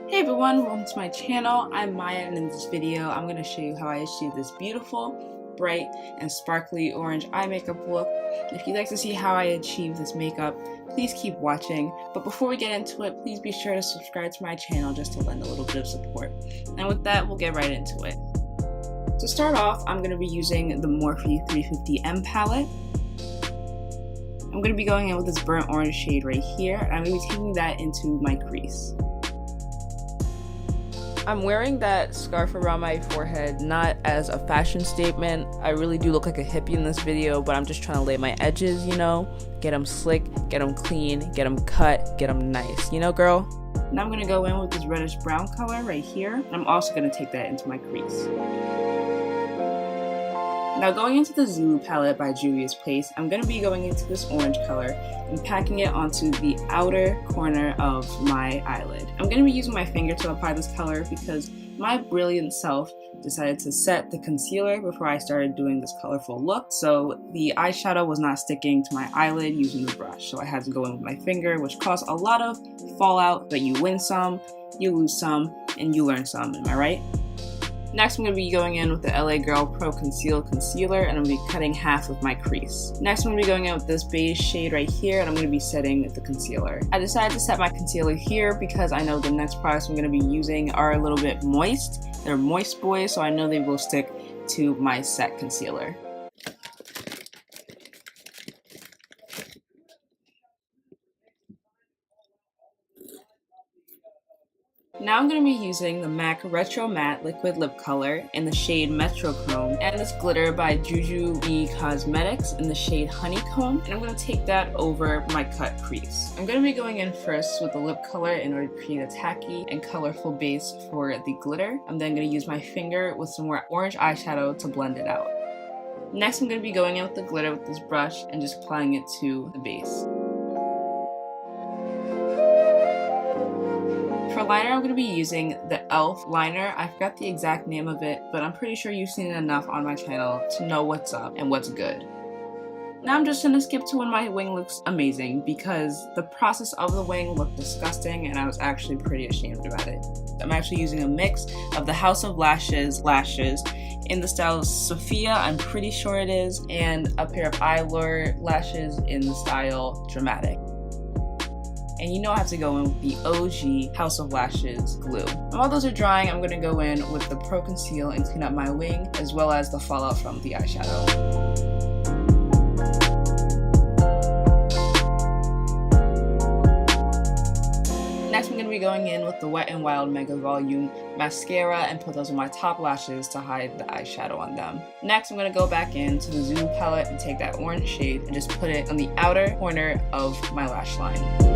Hey everyone, welcome to my channel. I'm Maya, and in this video I'm going to show you how I achieve this beautiful, bright, and sparkly orange eye makeup look. If you'd like to see how I achieve this makeup, please keep watching. But before we get into it, please be sure to subscribe to my channel just to lend a little bit of support. And with that, we'll get right into it. To start off, I'm going to be using the Morphe 350M palette. I'm going to be going in with this burnt orange shade right here, and I'm going to be taking that into my crease. I'm wearing that scarf around my forehead not as a fashion statement. I really do look like a hippie in this video, but I'm just trying to lay my edges, you know, get them slick, get them clean, get them cut, get them nice, you know, girl? Now I'm going to go in with this reddish brown color right here. I'm also going to take that into my crease. Now going into the Zulu palette by Juvia's Place, I'm going to be going into this orange color and packing it onto the outer corner of my eyelid. I'm going to be using my finger to apply this color because my brilliant self decided to set the concealer before I started doing this colorful look, so the eyeshadow was not sticking to my eyelid using the brush, so I had to go in with my finger, which caused a lot of fallout, but you win some, you lose some, and you learn some, am I right? Next, I'm going to be going in with the LA Girl Pro Conceal Concealer, and I'm going to be cutting half of my crease. Next, I'm going to be going in with this beige shade right here, and I'm going to be setting the concealer. I decided to set my concealer here because I know the next products I'm going to be using are a little bit moist. They're moist boys, so I know they will stick to my set concealer. Now I'm going to be using the MAC Retro Matte Liquid Lip Color in the shade Metrochrome and this glitter by JuJu Cosmetics in the shade Honeycomb, and I'm going to take that over my cut crease. I'm going to be going in first with the lip color in order to create a tacky and colorful base for the glitter. I'm then going to use my finger with some more orange eyeshadow to blend it out. Next, I'm going to be going in with the glitter with this brush and just applying it to the base. For liner, I'm going to be using the e.l.f. liner. I forgot the exact name of it, but I'm pretty sure you've seen it enough on my channel to know what's up and what's good. Now I'm just going to skip to when my wing looks amazing because the process of the wing looked disgusting and I was actually pretty ashamed about it. I'm actually using a mix of the House of Lashes lashes in the style Sophia, I'm pretty sure it is, and a pair of Eylure lashes in the style Dramatic. And you know I have to go in with the OG House of Lashes glue. And while those are drying, I'm going to go in with the Pro Conceal and clean up my wing, as well as the fallout from the eyeshadow. Next, I'm going to be going in with the Wet n Wild Mega Volume mascara and put those on my top lashes to hide the eyeshadow on them. Next, I'm going to go back into the Zulu palette and take that orange shade and just put it on the outer corner of my lash line.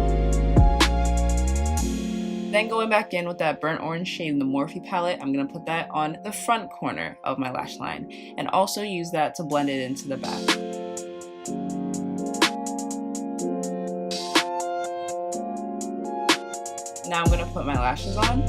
Then going back in with that burnt orange shade in the Morphe palette, I'm going to put that on the front corner of my lash line and also use that to blend it into the back. Now I'm going to put my lashes on.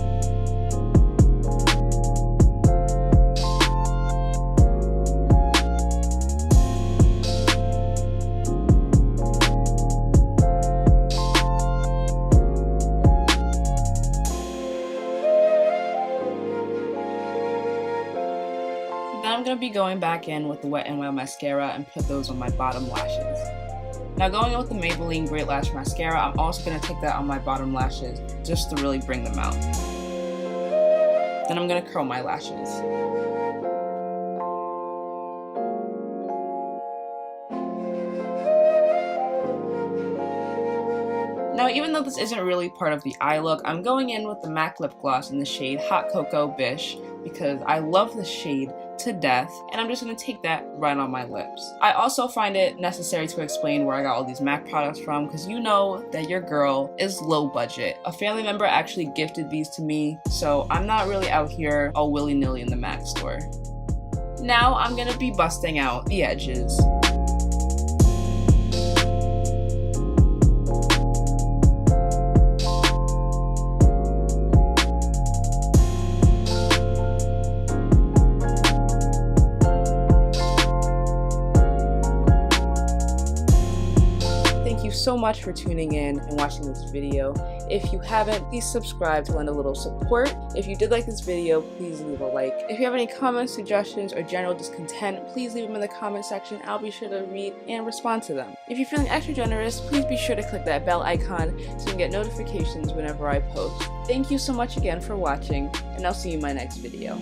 Now I'm going to be going back in with the Wet n Wild mascara and put those on my bottom lashes. Now going in with the Maybelline Great Lash mascara, I'm also going to take that on my bottom lashes just to really bring them out. Then I'm going to curl my lashes. Now, even though this isn't really part of the eye look, I'm going in with the MAC lip gloss in the shade Hot Coco Bish because I love this shade to death, and I'm just going to take that right on my lips. I also find it necessary to explain where I got all these MAC products from because you know that your girl is low budget. A family member actually gifted these to me, so I'm not really out here all willy-nilly in the MAC store. Now I'm going to be busting out the edges. so much for tuning in and watching this video. If you haven't, please subscribe to lend a little support. If you did like this video, please leave a like. If you have any comments, suggestions, or general discontent, please leave them in the comment section. I'll be sure to read and respond to them. If you're feeling extra generous, please be sure to click that bell icon so you can get notifications whenever I post. Thank you so much again for watching, and I'll see you in my next video.